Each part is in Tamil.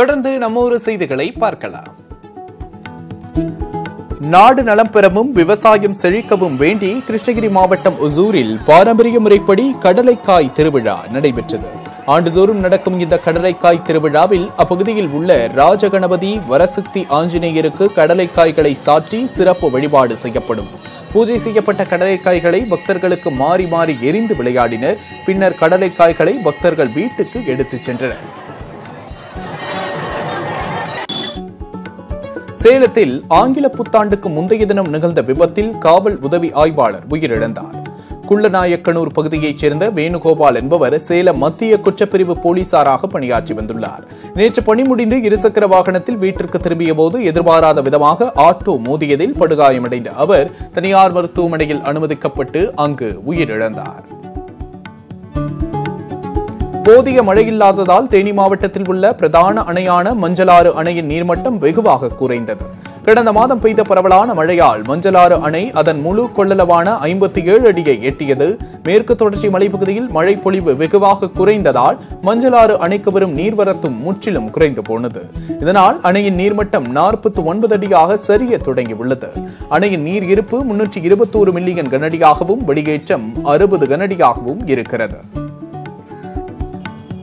தொடர்ந்து நம்ம ஊர் செய்திகளை பார்க்கலாம். நாடு நலம் பெறவும் விவசாயம் செழிக்கவும் வேண்டி கிருஷ்ணகிரி மாவட்டம் ஒசூரில் பாரம்பரிய முறைப்படி கடலைக்காய் திருவிழா நடைபெற்றது. ஆண்டுதோறும் நடக்கும் இந்த கடலைக்காய் திருவிழாவில் அப்பகுதியில் உள்ள ராஜகணபதி வரசக்தி ஆஞ்சநேயருக்கு கடலைக்காய்களை சாற்றி சிறப்பு வழிபாடு செய்யப்படும். பூஜை செய்யப்பட்ட கடலைக்காய்களை பக்தர்களுக்கு மாறி மாறி எரிந்து விளையாடினர். பின்னர் கடலைக்காய்களை பக்தர்கள் வீட்டுக்கு எடுத்துச் சென்றனர். சேலத்தில் ஆங்கில புத்தாண்டுக்கு முந்தைய தினம் நிகழ்ந்த விபத்தில் காவல் உதவி ஆய்வாளர் உயிரிழந்தார். குள்ளநாயக்கனூர் பகுதியைச் சேர்ந்த வேணுகோபால் என்பவர் சேலம் மத்திய குற்றப்பிரிவு போலீசாராக பணியாற்றி வந்துள்ளார். நேற்று பணி முடிந்து இருசக்கர வாகனத்தில் வீட்டிற்கு திரும்பிய போது எதிர்பாராத விதமாக ஆட்டோ மோதியதில் படுகாயமடைந்த அவர் தனியார் மருத்துவமனையில் அனுமதிக்கப்பட்டு அங்கு உயிரிழந்தார். போதிய மழையில்லாததால் தேனி மாவட்டத்தில் உள்ள பிரதான அணையான மஞ்சளாறு அணையின் நீர்மட்டம் வெகுவாக குறைந்தது. கடந்த மாதம் பெய்த பரவலான மழையால் மஞ்சளாறு அணை அதன் முழு கொள்ளளவான 57 அடியை எட்டியது. மேற்கு தொடர்ச்சி மலைப்பகுதியில் மழை பொழிவு வெகுவாக குறைந்ததால் மஞ்சளாறு அணைக்கு வரும் நீர்வரத்தும் முற்றிலும் குறைந்து போனது. இதனால் அணையின் நீர்மட்டம் 49 அடியாக சரிய தொடங்கியுள்ளது. அணையின் நீர் இருப்பு 321 மில்லியன் கனஅடியாகவும் வெளியேற்றம் 60 கனஅடியாகவும் இருக்கிறது.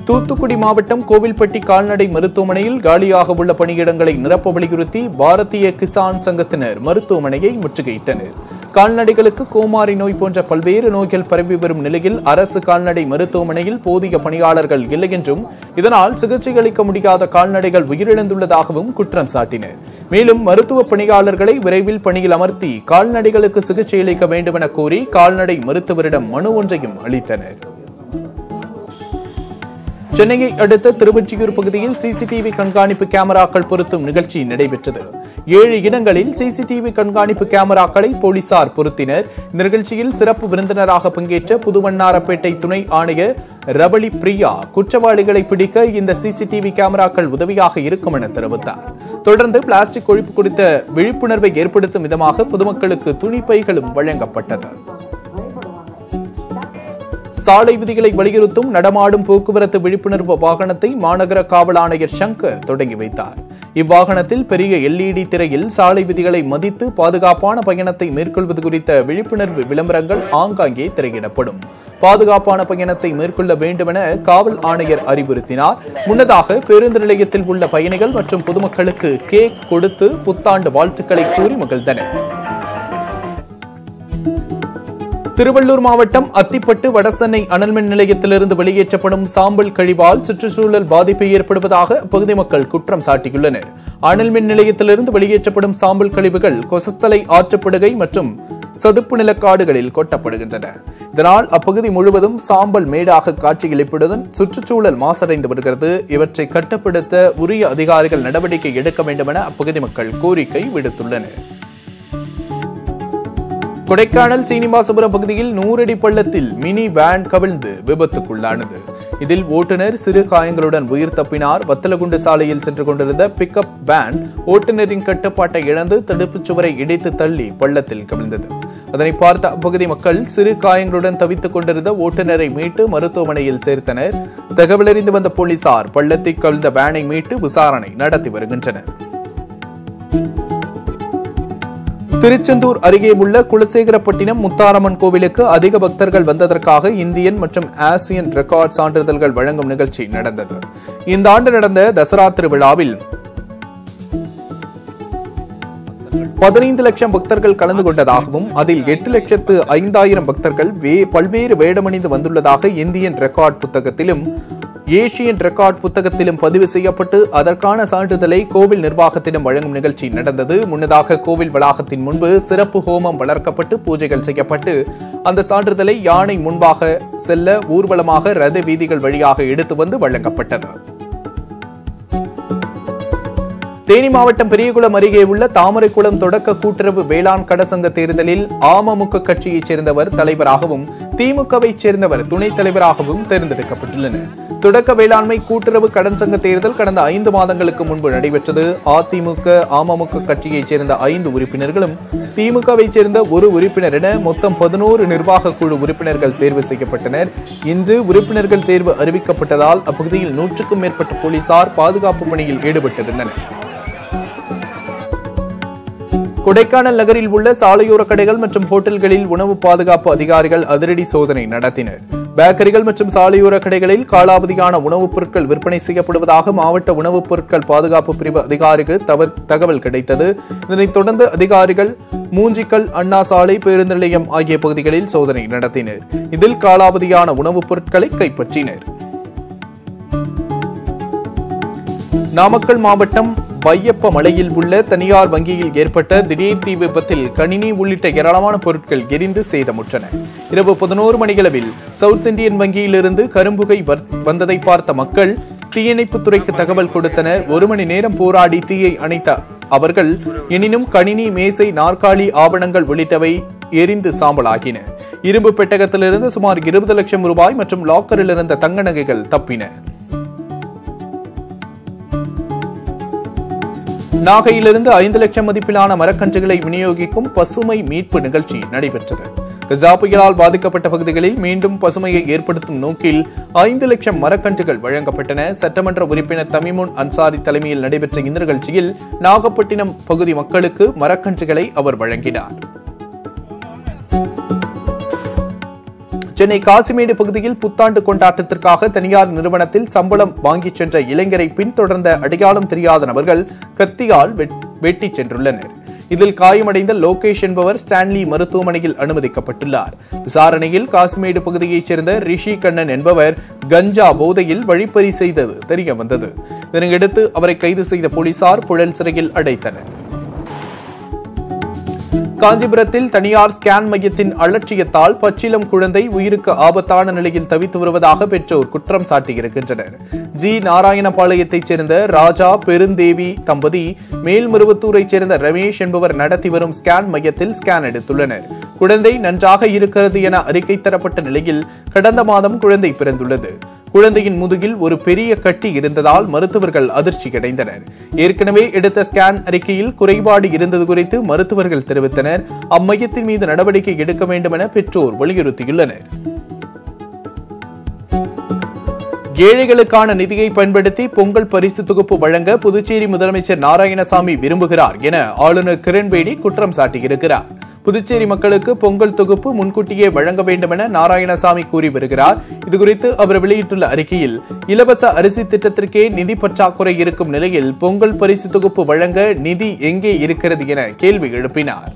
தூத்துக்குடி மாவட்டம் கோவில்பட்டி கால்நடை மருத்துவமனையில் காலியாக உள்ள பணியிடங்களை நிரப்ப வலியுறுத்தி பாரதிய கிசான் சங்கத்தினர் மருத்துவமனையை முற்றுகையிட்டனர். கால்நடைகளுக்கு கோமாரி நோய் போன்ற பல்வேறு நோய்கள் பரவி வரும் நிலையில் அரசு கால்நடை மருத்துவமனையில் போதிய பணியாளர்கள் இல்லை என்றும் இதனால் சிகிச்சை அளிக்க முடியாத கால்நடைகள் உயிரிழந்துள்ளதாகவும் குற்றம் சாட்டினர். மேலும் மருத்துவ பணியாளர்களை விரைவில் பணியில் அமர்த்தி கால்நடைகளுக்கு சிகிச்சை அளிக்க வேண்டும் என கோரி கால்நடை மருத்துவரிடம் மனு ஒன்றையும் அளித்தனர். சென்னையை அடுத்த திருவொற்றியூர் பகுதியில் சிசிடிவி கண்காணிப்பு கேமராக்கள் பொருத்தும் நிகழ்ச்சி நடைபெற்றது. 7 இடங்களில் சிசிடிவி கண்காணிப்பு கேமராக்களை போலீசார் பொருத்தினர். இந்த நிகழ்ச்சியில் சிறப்பு விருந்தினராக பங்கேற்ற புதுவண்ணாரப்பேட்டை துணை ஆணையர் ரபலி பிரியா குற்றவாளிகளை பிடிக்க இந்த சிசிடிவி கேமராக்கள் உதவியாக இருக்கும் என தெரிவித்தார். தொடர்ந்து பிளாஸ்டிக் ஒழிப்பு குறித்த விழிப்புணர்வை ஏற்படுத்தும் விதமாக பொதுமக்களுக்கு துணிப்பைகளும் வழங்கப்பட்டது. சாலை விதிகளை வலியுறுத்தும் நடமாடும் போக்குவரத்து விழிப்புணர்வு வாகனத்தை மாநகர காவல் ஆணையர் சங்கர் தொடங்கி வைத்தார். இவ்வாகனத்தில் பெரிய LED திரையில் சாலை விதிகளை மதித்து பாதுகாப்பான பயணத்தை மேற்கொள்வது குறித்த விழிப்புணர்வு விளம்பரங்கள் ஆங்காங்கே திரையிடப்படும். பாதுகாப்பான பயணத்தை மேற்கொள்ள வேண்டும் என காவல் ஆணையர் அறிவுறுத்தினார். முன்னதாக பேருந்து நிலையத்தில் உள்ள பயணிகள் மற்றும் பொதுமக்களுக்கு கேக் கொடுத்து புத்தாண்டு வாழ்த்துக்களை கூறி மகிழ்ந்தனர். திருவள்ளூர் மாவட்டம் அத்திப்பட்டு வடசென்னை அனல்மின் நிலையத்திலிருந்து வெளியேற்றப்படும் சாம்பல் கழிவால் சுற்றுச்சூழல் பாதிப்பு ஏற்படுவதாக அப்பகுதி மக்கள் குற்றம் சாட்டியுள்ளனர். அனல்மின் நிலையத்திலிருந்து வெளியேற்றப்படும் சாம்பல் கழிவுகள் கொசஸ்தலை ஆற்றுப்படுகை மற்றும் சதுப்பு நிலக்காடுகளில் கொட்டப்படுகின்றன. இதனால் அப்பகுதி முழுவதும் சாம்பல் மேடாக காட்சியளிப்பதுடன் சுற்றுச்சூழல் மாசடைந்து வருகிறது. இவற்றை கட்டுப்படுத்த உரிய அதிகாரிகள் நடவடிக்கை எடுக்க வேண்டும் என அப்பகுதி மக்கள் கோரிக்கை விடுத்துள்ளனர். கொடைக்கானல் சீனிவாசபுரம் பகுதியில் 100 அடி பள்ளத்தில் மினி வேன் கவிழ்ந்து விபத்துக்குள்ளானது. இதில் ஓட்டுநர் சிறு காயங்களுடன் உயிர் தப்பினார். வத்தலகுண்டு சாலையில் சென்று கொண்டிருந்த பிக்கப் வேன் ஓட்டுநரின் கட்டுப்பாட்டை இழந்து தடுப்புச் சுவரை இடித்து தள்ளி பள்ளத்தில் கவிழ்ந்தது. அதனை பார்த்த அப்பகுதி மக்கள் சிறு காயங்களுடன் தவித்துக் கொண்டிருந்த ஓட்டுநரை மீட்டு மருத்துவமனையில் சேர்த்தனர். தகவலறிந்து வந்த போலீசார் பள்ளத்தில் கவிழ்ந்த வேனை மீட்டு விசாரணை நடத்தி வருகின்றனர். திருச்செந்தூர் அருகே உள்ள குலசேகரப்பட்டினம் முத்தாரம்மன் கோவிலுக்கு அதிக பக்தர்கள் வந்ததற்காக இந்தியன் மற்றும் ஆசியன் ரெக்கார்ட் சான்றிதழ்கள் வழங்கும் நிகழ்ச்சி நடந்தது. இந்த ஆண்டு நடந்த தசரா திருவிழாவில் 15 லட்சம் பக்தர்கள் கலந்து கொண்டதாகவும் அதில் 8,05,000 பக்தர்கள் பல்வேறு வேடமணிந்து வந்துள்ளதாக இந்தியன் ரெக்கார்ட் புத்தகத்திலும் ஏசியன் ரெக்கார்ட் புத்தகத்திலும் பதிவு செய்யப்பட்டு அதற்கான சான்றிதழை கோவில் நிர்வாகத்திடம் வழங்கும் நிகழ்ச்சி நடந்தது. முன்னதாக கோவில் வளாகத்தின் முன்பு சிறப்பு ஹோமம் வளர்க்கப்பட்டு பூஜைகள் செய்யப்பட்டு அந்த சான்றிதழை யானை முன்பாக செல்ல ஊர்வலமாக ரத வீதிகள் வழியாக எடுத்து வந்து வழங்கப்பட்டது. தேனி மாவட்டம் பெரியகுளம் அருகே உள்ள தாமரைக்குளம் தொடக்க கூட்டுறவு வேளாண் கடசங்க தேர்தலில் அமமுக கட்சியைச் சேர்ந்தவர் தலைவராகவும் திமுகவை சேர்ந்தவர் துணைத் தலைவராகவும் தேர்ந்தெடுக்கப்பட்டுள்ளனர். தொடக்க வேளாண்மை கூட்டுறவு கடன் சங்க தேர்தல் கடந்த 5 மாதங்களுக்கு முன்பு நடைபெற்றது. அதிமுக, அமமுக கட்சியைச் சேர்ந்த 5 உறுப்பினர்களும் திமுகவை சேர்ந்த 1 உறுப்பினர் என மொத்தம் 11 நிர்வாக குழு உறுப்பினர்கள் தேர்வு செய்யப்பட்டனர். இன்று உறுப்பினர்கள் தேர்வு அறிவிக்கப்பட்டதால் அப்பகுதியில் 100க்கும் மேற்பட்ட போலீசார் பாதுகாப்பு பணியில் ஈடுபட்டிருந்தனர். கொடைக்கானல் நகரில் உள்ள சாலையோர கடைகள் மற்றும் ஹோட்டல்களில் உணவு பாதுகாப்பு அதிகாரிகள் அதிரடி சோதனை நடத்தினர். பேக்கரிகள் மற்றும் சாலையோர கடைகளில் காலாவதியான உணவுப் பொருட்கள் விற்பனை செய்யப்படுவதாக மாவட்ட உணவுப் பொருட்கள் பாதுகாப்பு பிரிவு அதிகாரிகள் தகவல் கிடைத்தது. இதனைத் தொடர்ந்து அதிகாரிகள் மூஞ்சிக்கல், அண்ணா சாலை, பேருந்து நிலையம் ஆகிய பகுதிகளில் சோதனை நடத்தினர். இதில் காலாவதியான உணவுப் பொருட்களை கைப்பற்றினர். நாமக்கல் மாவட்டம் வையப்ப மலையில் உள்ள தனியார் வங்கியில் ஏற்பட்ட திடீர் தீ விபத்தில் கணினி உள்ளிட்ட ஏராளமான பொருட்கள் எரிந்து சேதமுற்றன. இரவு 11 மணியளவில் சவுத் இந்தியன் வங்கியிலிருந்து கரும்புகை வந்ததை பார்த்த மக்கள் தீயணைப்புத் துறைக்கு தகவல் கொடுத்தனர். 1 மணி நேரம் போராடி தீயை அணைத்த அவர்கள் எனினும் கணினி, மேசை, நாற்காலி, ஆவணங்கள் உள்ளிட்டவை எரிந்து சாம்பலாகின. இரும்பு பெட்டகத்திலிருந்து சுமார் 20 லட்சம் ரூபாய் மற்றும் லாக்கரில் இருந்த தங்க நகைகள் தப்பின. நாகையிலிருந்து 5 லட்சம் மதிப்பிலான மரக்கன்றுகளை விநியோகிக்கும் பசுமை மீட்பு நிகழ்ச்சி நடைபெற்றது. கஜா புயலால் பாதிக்கப்பட்ட பகுதிகளில் மீண்டும் பசுமையை ஏற்படுத்தும் நோக்கில் 5 லட்சம் மரக்கன்றுகள் வழங்கப்பட்டன. சட்டமன்ற உறுப்பினர் தமிமுன் அன்சாரி தலைமையில் நடைபெற்ற இந்த நிகழ்ச்சியில் நாகப்பட்டினம் பகுதி மக்களுக்கு மரக்கன்றுகளை அவர் வழங்கினார். சென்னை காசிமேடு பகுதியில் புத்தாண்டு கொண்டாட்டத்திற்காக தனியார் நிறுவனத்தில் சம்பளம் வாங்கிச் சென்ற இளைஞரை பின்தொடர்ந்த அடையாளம் தெரியாத நபர்கள் கத்தியால் வெட்டி சென்றுள்ளனர். இதில் காயமடைந்த லோகேஷ் என்பவர் ஸ்டான்லி மருத்துவமனையில் அனுமதிக்கப்பட்டுள்ளார். விசாரணையில் காசிமேடு பகுதியைச் சேர்ந்த ரிஷி கண்ணன் என்பவர் கஞ்சா போதையில் வழிப்பறி செய்தது தெரியவந்தது. இதனையடுத்து அவரை கைது செய்த போலீசார் புழல் சிறையில் அடைத்தனர். காஞ்சிபுரத்தில் தனியார் ஸ்கேன் மையத்தின் அலட்சியத்தால் பச்சிளம் குழந்தை உயிருக்கு ஆபத்தான நிலையில் தவித்து வருவதாக பெற்றோர் குற்றம் சாட்டியிருக்கின்றனர். ஜி நாராயணபாளையத்தைச் சேர்ந்த ராஜா பெருந்தேவி தம்பதி மேல்மருவத்தூரைச் சேர்ந்த ரமேஷ் என்பவர் நடத்தி வரும் ஸ்கேன் மையத்தில் ஸ்கேன் எடுத்துள்ளனர். குழந்தை நன்றாக இருக்கிறது என அறிக்கை தரப்பட்ட நிலையில் கடந்த மாதம் குழந்தை பிறந்துள்ளது. குழந்தையின் முதுகில் ஒரு பெரிய கட்டி இருந்ததால் மருத்துவர்கள் அதிர்ச்சியடைந்தனர். ஏற்கனவே எடுத்த ஸ்கேன் அறிக்கையில் குறைபாடு இருந்தது குறித்து மருத்துவர்கள் தெரிவித்தனர். அம்மையத்தின் மீது நடவடிக்கை எடுக்க வேண்டும் என பெற்றோர் வலியுறுத்தியுள்ளனர். ஏழைகளுக்கான நிதியை பயன்படுத்தி பொங்கல் பரிசு தொகுப்பு வழங்க புதுச்சேரி முதலமைச்சர் நாராயணசாமி விரும்புகிறார் என ஆளுநர் கிரண்பேடி குற்றம் சாட்டியிருக்கிறார். புதுச்சேரி மக்களுக்கு பொங்கல் தொகுப்பு முன்கூட்டியே வழங்க வேண்டும் என நாராயணசாமி கூறி வருகிறார். இதுகுறித்து அவர் வெளியிட்டுள்ள அறிக்கையில் இலவச அரிசி திட்டத்திற்கே நிதி பற்றாக்குறை இருக்கும் நிலையில் பொங்கல் பரிசு தொகுப்பு வழங்க நிதி எங்கே இருக்கிறது என கேள்வி எழுப்பினார்.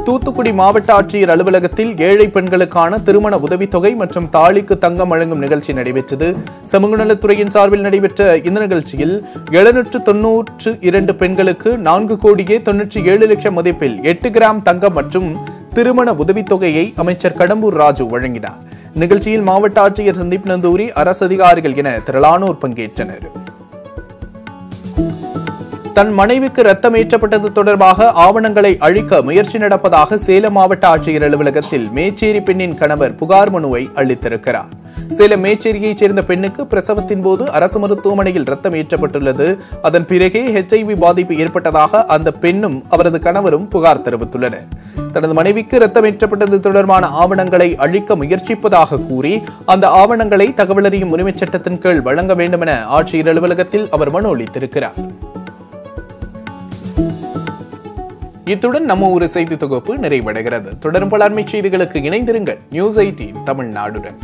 தூத்துக்குடி மாவட்ட ஆட்சியர் அலுவலகத்தில் ஏழை பெண்களுக்கான திருமண உதவித்தொகை மற்றும் தாலிக்கு தங்கம் வழங்கும் நிகழ்ச்சி நடைபெற்றது. சமூக நலத்துறையின் சார்பில் நடைபெற்ற இந்த நிகழ்ச்சியில் 792 பெண்களுக்கு 4,97 லட்சம் மதிப்பில் 8 கிராம் தங்கம் மற்றும் திருமண உதவித்தொகையை அமைச்சர் கடம்பூர் ராஜு வழங்கினார். நிகழ்ச்சியில் மாவட்ட ஆட்சியர் சந்தீப் நந்தூரி, அரசு அதிகாரிகள் என திரளானோர் பங்கேற்றனர். தன் மனைவிக்கு ரத்தம் ஏற்றப்பட்டது தொடர்பாக ஆவணங்களை அழிக்க முயற்சி நடப்பதாக சேலம் மாவட்ட ஆட்சியர் அலுவலகத்தில் மேச்சேரி பெண்ணின் கணவர் புகார் மனுவை அளித்திருக்கிறார். சேலம் மேச்சேரியைச் சேர்ந்த பெண்ணுக்கு பிரசவத்தின் போது அரசு மருத்துவமனையில் ரத்தம் ஏற்றப்பட்டுள்ளது. அதன் பிறகே HIV பாதிப்பு ஏற்பட்டதாக அந்த பெண்ணும் அவரது கணவரும் புகார் தெரிவித்துள்ளனர். தனது மனைவிக்கு ரத்தம் ஏற்றப்பட்டது தொடர்பான ஆவணங்களை அழிக்க முயற்சிப்பதாக கூறி அந்த ஆவணங்களை தகவல் அறியும் உரிமைச் சட்டத்தின் கீழ் வழங்க வேண்டும் என ஆட்சியர் அலுவலகத்தில் அவர் மனு அளித்திருக்கிறார். இத்துடன் நம்ம ஒரு செய்தி தொகுப்பு நிறைவடைகிறது. தொடரும் பல அண்மை செய்திகளுக்கு இணைந்திருங்கள் நியூஸ் 18 தமிழ்நாடுடன்.